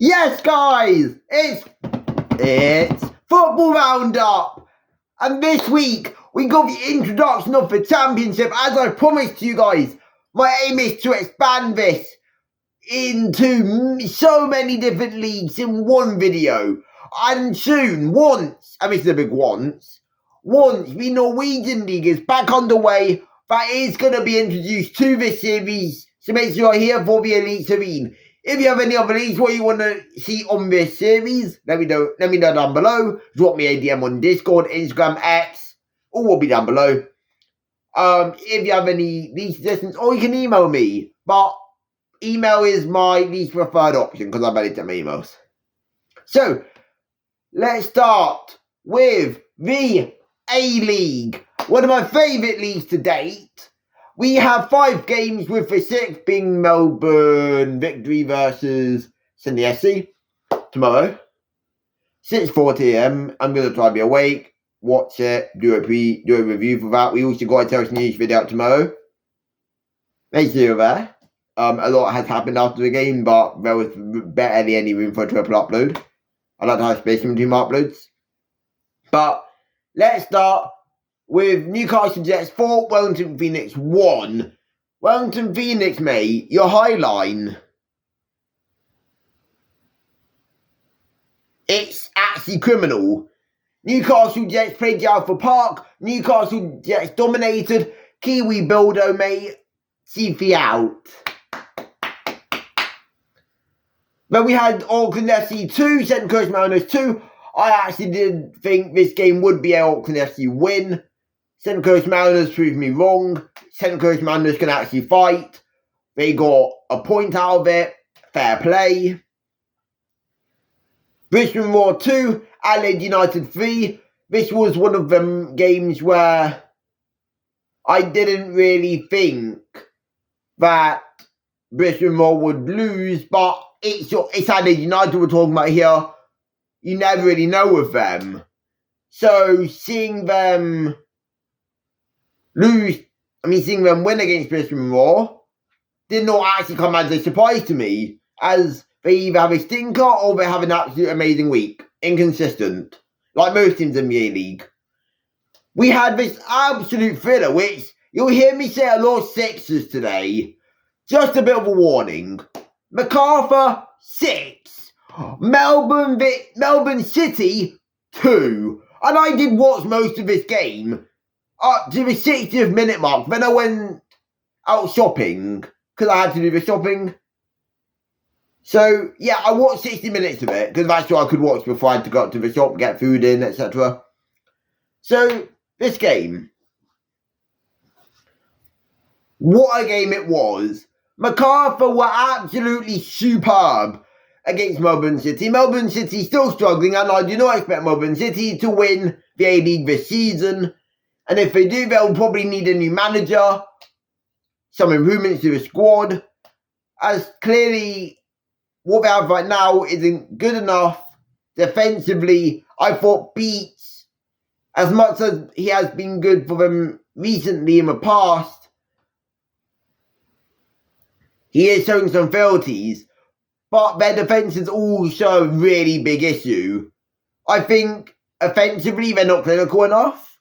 Yes, guys, it's Football Roundup, and this week we got the introduction of the championship. As I promised you guys, my aim is to expand this into so many different leagues in one video, and soon, once the Norwegian League is back underway, that is going to be introduced to this series. So make sure you're here for the Elite Serene. If you have any other leagues what you want to see on this series, let me know down below. Drop me a DM on Discord, Instagram, X, all will be down below. If you have any league suggestions, or you can email me, but email is my least preferred option because I'm editing my emails. So let's start with the A-League, one of my favourite leagues to date. We have 5 games, with the 6th being Melbourne Victory versus CFC tomorrow, 6:40 AM. I'm going to try to be awake, watch it, do a review for that. We also got a Chelsea news video out tomorrow. Make sure you're there. A lot has happened after the game, but there was barely any room for a triple upload. I like to have space in between my uploads. But let's start with Newcastle Jets 4, Wellington Phoenix 1. Wellington Phoenix, mate, your high line, it's actually criminal. Newcastle Jets played Alpha Park. Newcastle Jets dominated. Kiwi Buildo, mate, CF out. Then we had Auckland FC 2, Central Coast Mariners 2. I actually did think this game would be an Auckland FC win. Central Coast Mariners proved me wrong. Central Coast Mariners can actually fight. They got a point out of it. Fair play. Brisbane Roar 2, Adelaide United 3. This was one of them games where I didn't really think that Brisbane Roar would lose, but it's Adelaide United we're talking about here. You never really know with them. So seeing them win against Brisbane Roar did not actually come as a surprise to me, as they either have a stinker or they have an absolute amazing week. Inconsistent, like most teams in the A-League. We had this absolute thriller, which you'll hear me say a lot of sixes today. Just a bit of a warning. MacArthur 6, Melbourne City 2. And I did watch most of this game up to the 60th minute mark. Then I went out shopping because I had to do the shopping. So yeah, I watched 60 minutes of it because that's what I could watch before I had to go up to the shop, get food in, etc. So this game, what a game it was. MacArthur were absolutely superb against Melbourne City. Melbourne City still struggling, and I do not expect Melbourne City to win the A-League this season. And if they do, they'll probably need a new manager, some improvements to the squad, as clearly what they have right now isn't good enough. Defensively, I thought Beats, as much as he has been good for them recently in the past, he is showing some frailties, but their defence is also a really big issue. I think offensively they're not clinical enough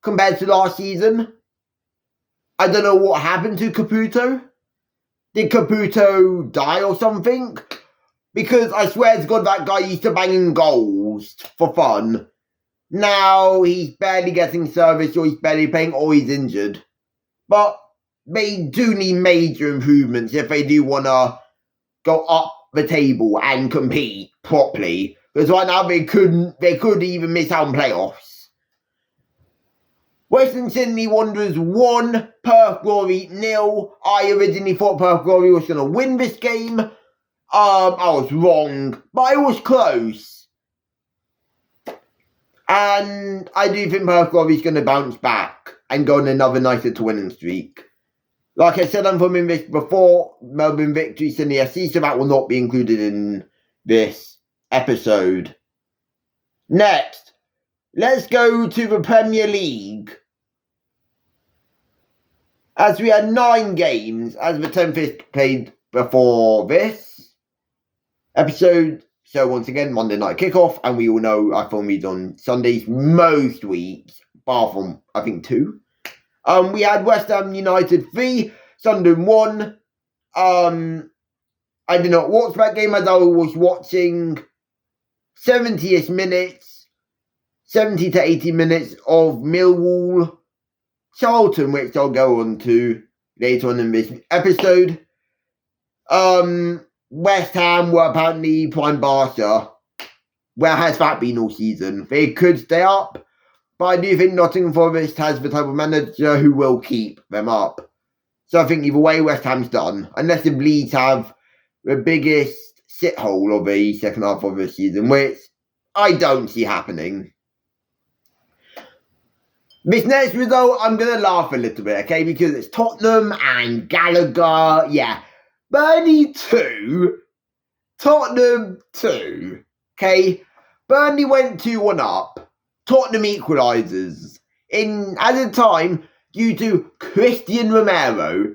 compared to last season. I don't know what happened to Caputo. Did Caputo die or something? Because I swear to God that guy used to bang in goals for fun. Now he's barely getting service, or he's barely playing, or he's injured. But they do need major improvements if they do want to go up the table and compete properly. Because right now they could even miss out on playoffs. Western Sydney Wanderers 1, Perth Glory 0. I originally thought Perth Glory was going to win this game. I was wrong, but it was close. And I do think Perth Glory is going to bounce back and go on another nice little winning streak. Like I said, I'm filming this before Melbourne Victory Sydney FC, so that will not be included in this episode. Next, let's go to the Premier League. As we had 9 games, as the 10th played before this. episode. So once again, Monday night kickoff, and we all know I film these on Sundays most weeks, bar from I think 2. We had West Ham United 3, Sunderland 1. I did not watch that game as I was watching 70-ish minutes, 70 to 80 minutes of Millwall Charlton, which I'll go on to later on in this episode. West Ham were apparently prime Barca. Where has that been all season? They could stay up, but I do think Nottingham Forest has the type of manager who will keep them up. So I think either way, West Ham's done. Unless the Leeds have the biggest shithole of the second half of the season, which I don't see happening. This next result, I'm going to laugh a little bit, okay? Because it's Tottenham and Gallagher. Yeah. Burnley 2, Tottenham 2, okay? Burnley went 2-1 up. Tottenham equalises at a time due to Christian Romero.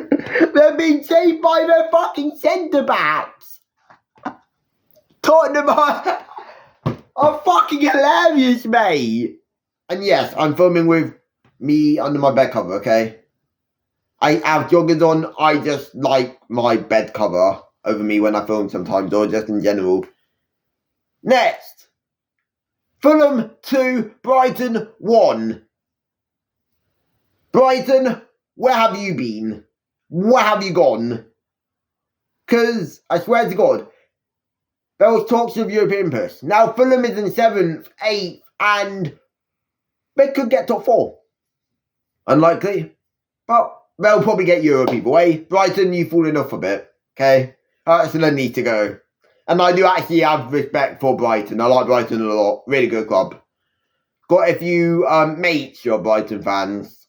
They're being saved by their fucking centre-backs. Tottenham are fucking hilarious, mate. And yes, I'm filming with me under my bed cover, okay? I have joggers on. I just like my bed cover over me when I film sometimes, or just in general. Next. Fulham 2, Brighton 1. Brighton, where have you been? Where have you gone? Because, I swear to God, there was talks of European push. Now Fulham is in 7th, 8th, and they could get top 4. Unlikely, but they'll probably get Europe either way. Brighton, you've fallen off a bit, okay? Arsenal need to go. And I do actually have respect for Brighton. I like Brighton a lot. Really good club. Got a few mates who are Brighton fans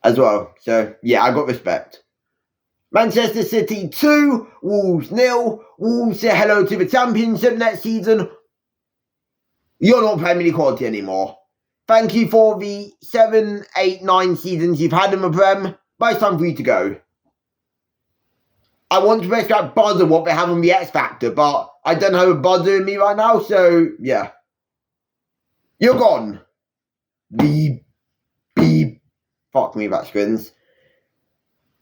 as well. So, yeah, I got respect. Manchester City 2, Wolves 0. Wolves say hello to the Championship next season. You're not Premier League quality anymore. Thank you for the 7, 8, 9 seasons you've had in the Prem, but it's time for you to go. I want to press that buzzer what they have on the X Factor, but I don't have a buzzer in me right now, so yeah. You're gone. Beep, beep. Fuck me, that spins.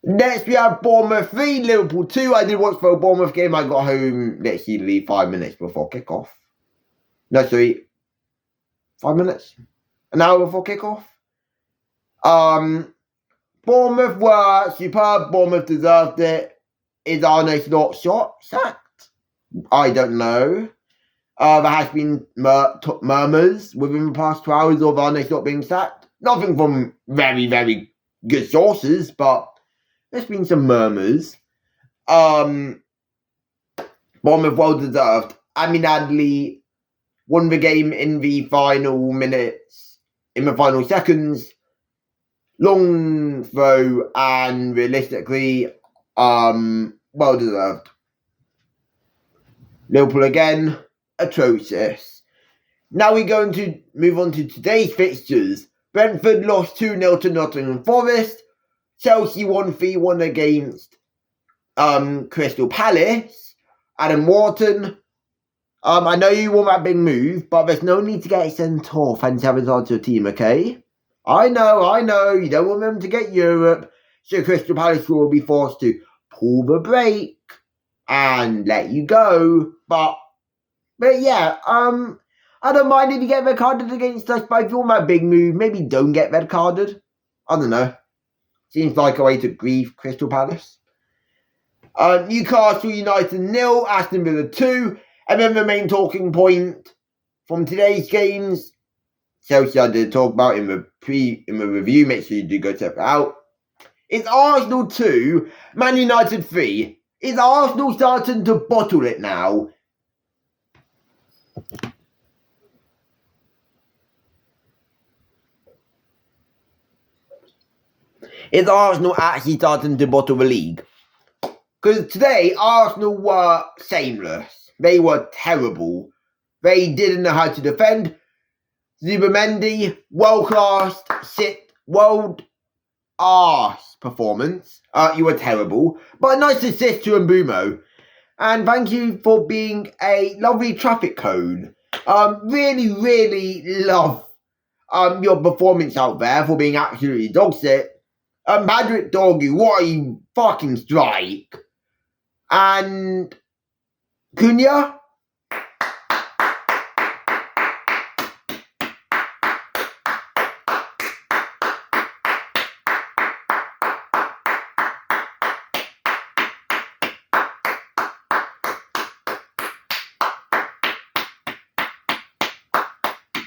Next we have Bournemouth 3, Liverpool 2. I did watch the Bournemouth game. I got home literally 5 minutes before kickoff. No, sorry. 5 minutes? An hour before kickoff. Bournemouth were superb. Bournemouth deserved it. Is Arne Slot sacked? I don't know. There has been murmurs within the past 2 hours of Arne Slot being sacked. Nothing from very, very good sources, but there's been some murmurs. Bournemouth well deserved. Amin Adli won the game in the final minutes, in the final seconds. Long throw, and realistically, well deserved. Liverpool again, atrocious. Now we're going to move on to today's fixtures. Brentford lost 2-0 to Nottingham Forest. Chelsea won 3-1 against Crystal Palace. Adam Wharton. I know you want that big move, but there's no need to get sent off and sabotage your team, okay? I know, you don't want them to get Europe, so Crystal Palace will be forced to pull the brake and let you go. But yeah, I don't mind if you get red carded against us, but if you want that big move, maybe don't get red carded. I don't know. Seems like a way to grieve Crystal Palace. Newcastle United 0, Aston Villa 2. And then the main talking point from today's games, Chelsea I did talk about in the review. Make sure you do go check it out. It's Arsenal 2, Man United 3. Is Arsenal starting to bottle it now? Is Arsenal actually starting to bottle the league? Because today, Arsenal were shameless. They were terrible. They didn't know how to defend. Zubamendi, world-class, world arse performance. You were terrible. But a nice assist to Mbumo. And thank you for being a lovely traffic cone. Really, really love your performance out there for being absolutely dogshit. Madrid Doggy, what a fucking strike. And Cunha?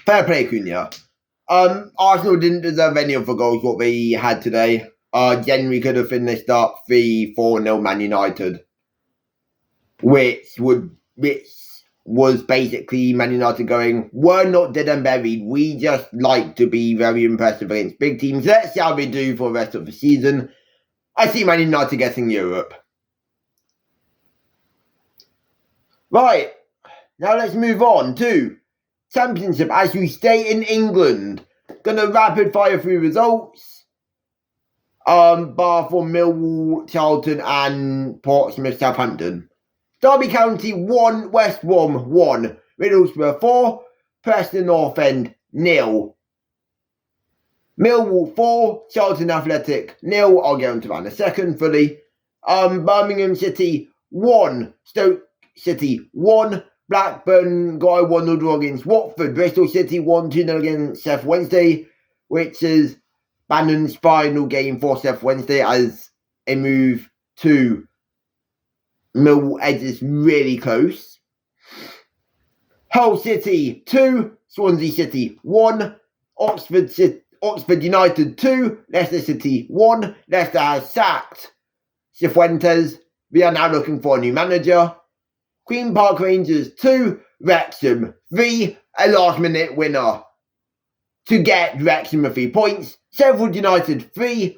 Fair play, Cunha. Arsenal didn't deserve any of the goals what they had today. Generally could have finished up 3-4-0 Man United. Which was basically Man United going, we're not dead and buried. We just like to be very impressive against big teams. Let's see how we do for the rest of the season. I see Man United getting Europe. Right, now let's move on to Championship as we stay in England. Gonna rapid fire through results. Bar for Millwall, Charlton and Portsmouth, Southampton. Derby County 1, West Brom 1, Middlesbrough 4, Preston North End 0. Millwall 4, Charlton Athletic 0. I'll get onto that in a second fully. Birmingham City 1, Stoke City 1, Blackburn got a 1-0 draw against Watford. Bristol City 1-2-0 against Sheffield Wednesday, which is Bannon's final game for Sheffield Wednesday as a move to Millwall edges really close. Hull City 2, Swansea City 1, Oxford United 2, Leicester City 1. Leicester has sacked Cifuentes. We are now looking for a new manager. Queen Park Rangers 2, Wrexham 3, a last minute winner to get Wrexham 3 points. Sheffield United 3,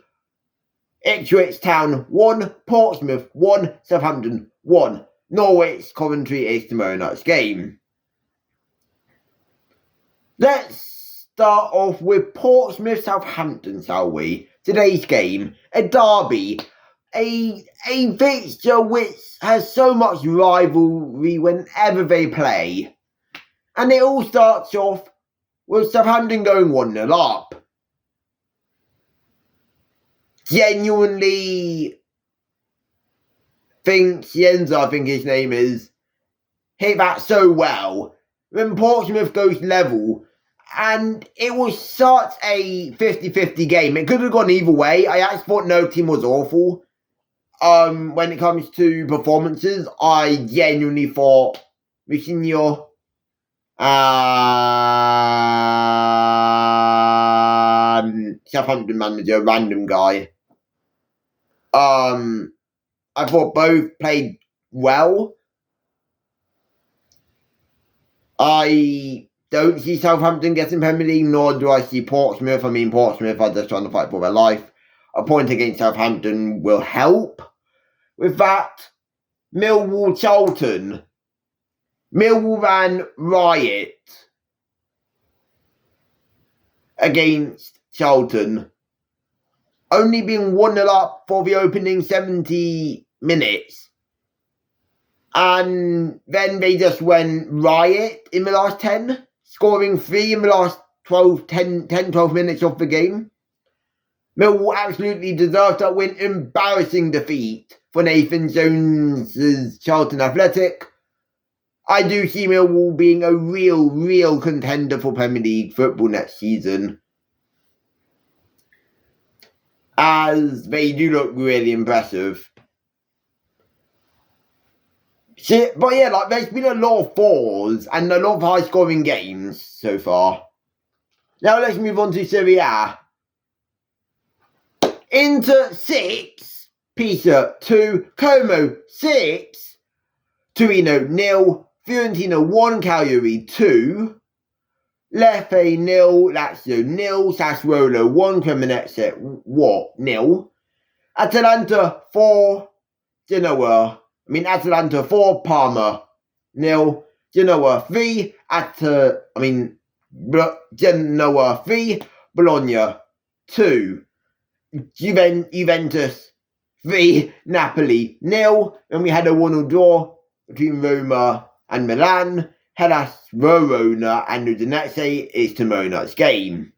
Ipswich Town 1, Portsmouth 1, Southampton 1. Norwich Coventry is tomorrow night's game. Let's start off with Portsmouth Southampton, shall we? Today's game, a derby, a fixture which has so much rivalry whenever they play. And it all starts off with Southampton going 1-0 up. Genuinely think Cienza, I think his name is, hit that so well. Then Portsmouth goes level. And it was such a 50-50 game. It could have gone either way. I actually thought no team was awful. When it comes to performances, I genuinely thought Moutinho and Southampton manager, random guy. I thought both played well. I don't see Southampton getting Premier League, nor do I see Portsmouth. I mean, Portsmouth are just trying to fight for their life. A point against Southampton will help with that. Millwall Charlton. Millwall ran riot against Charlton, only being 1-0 up for the opening 70 minutes. And then they just went riot in the last 10, scoring 3 in the last 12 minutes of the game. Millwall absolutely deserved that win. Embarrassing defeat for Nathan Jones's Charlton Athletic. I do see Millwall being a real contender for Premier League football next season, as they do look really impressive. But yeah, like there's been a lot of 4s and a lot of high-scoring games so far. Now let's move on to Serie A. Inter 6, Pisa 2, Como 6, Torino 0, Fiorentina 1, Cagliari 2, Lecce 0, Lazio 0, Sassuolo 1, Cremonese 0, Atalanta 4, Atalanta 4, Parma 0, Genoa 3, Genoa 3, Bologna 2. Juventus 3, Napoli 0. And we had a 1-0 draw between Roma and Milan. Hellas Verona and Udinese is tomorrow's game.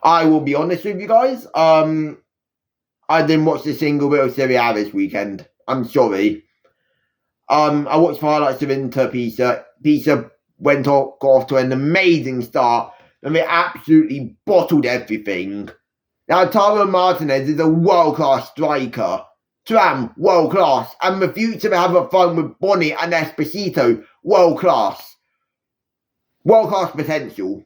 I will be honest with you guys. I didn't watch a single bit of Serie A this weekend. I'm sorry. I watched highlights of Inter Pisa. Pisa got off to an amazing start, and they absolutely bottled everything. Now, Taro Martinez is a world-class striker. Thuram, world-class. And the future they have a fun with Bonnie and Esposito, world-class. World-class potential.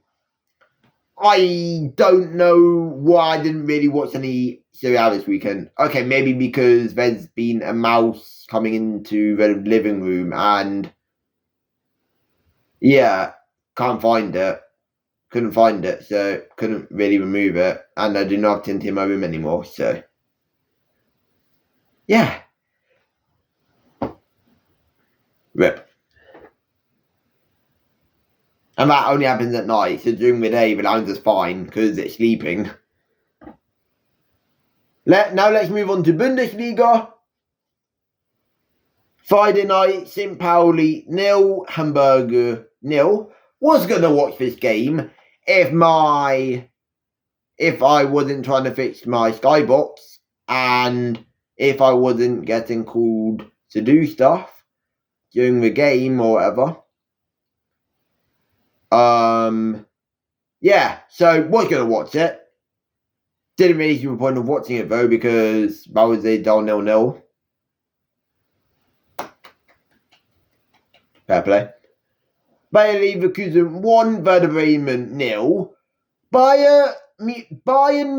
I don't know why I didn't really watch any Serie A this weekend. Okay, maybe because there's been a mouse coming into the living room and yeah, can't find it. Couldn't find it, so couldn't really remove it. And I do not have Tint in my room anymore, so yeah. Rip. And that only happens at night, so during the day the lounge is fine because it's sleeping. Now let's move on to Bundesliga. Friday night, St. Pauli 0, Hamburger 0. Was going to watch this game if I wasn't trying to fix my Skybox and if I wasn't getting called to do stuff during the game or whatever. Yeah, so was going to watch it. Didn't really see the point of watching it though because that was a dull 0-0. Fair play. Bayer Leverkusen 1, Werder Bremen 0. Bayern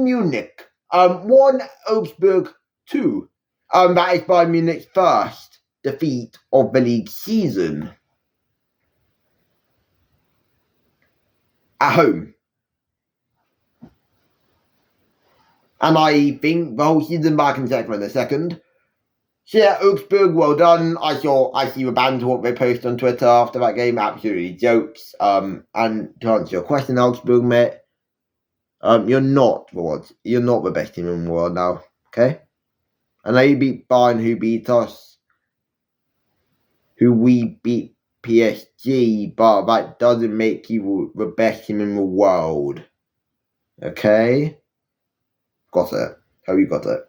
Munich 1, Augsburg 2. That is Bayern Munich's first defeat of the league season. At home. And I think the whole season back in a second. So yeah, Augsburg, well done. I see the banter what they post on Twitter after that game, absolutely jokes. And to answer your question, Augsburg, mate, you're not the best team in the world now, okay? I know you beat Bayern, who beat us, who we beat PSG, but that doesn't make you the best team in the world, okay? Got it. How you got it?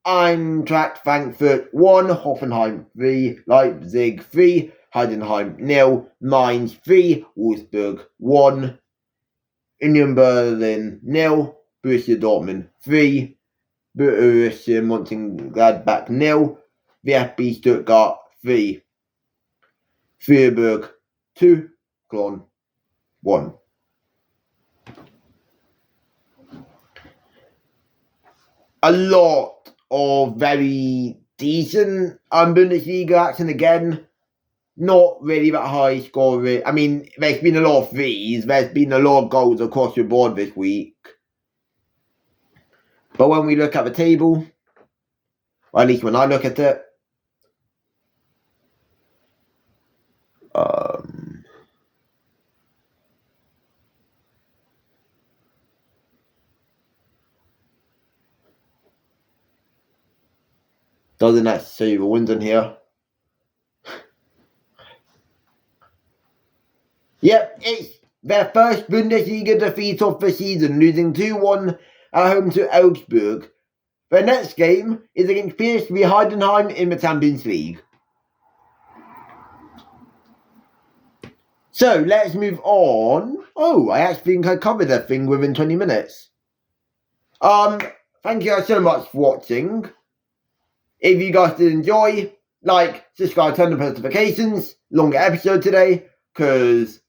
Eintracht Frankfurt 1, Hoffenheim 3, Leipzig 3, Heidenheim 0, Mainz 3, Wolfsburg 1, Union Berlin 0, Borussia Dortmund 3, Borussia Mönchengladbach 0, VfB Stuttgart 3, Freiburg 2, Cologne 1. A lot of very decent Bundesliga action again. Not really that high scoring. I mean, there's been a lot of threes. There's been a lot of goals across the board this week. But when we look at the table, or at least when I look at it, doesn't necessarily the wins in here. Yep, it's their first Bundesliga defeat of the season, losing 2-1 at home to Augsburg. Their next game is against PSV Heidenheim in the Champions League. So, let's move on. Oh, I actually think I covered that thing within 20 minutes. Thank you guys so much for watching. If you guys did enjoy, like, subscribe, turn on notifications. Longer episode today, because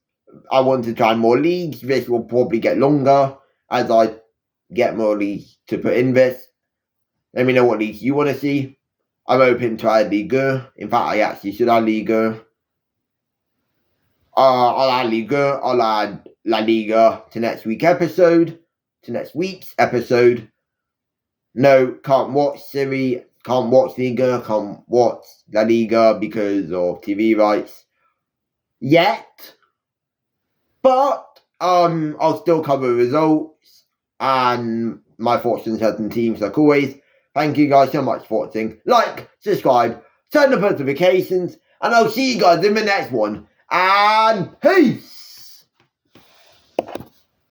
I want to try more leagues. This will probably get longer as I get more leagues to put in this. Let me know what leagues you want to see. I'm open to add Liga. In fact, I actually should add Liga. I'll add Liga. I'll add La Liga to next week's episode. No, can't watch Siri. Can't watch Liga. Can't watch La Liga because of TV rights yet. But I'll still cover results and my thoughts on certain teams like always. Thank you guys so much for watching. Like, subscribe, turn on notifications, and I'll see you guys in the next one. And peace!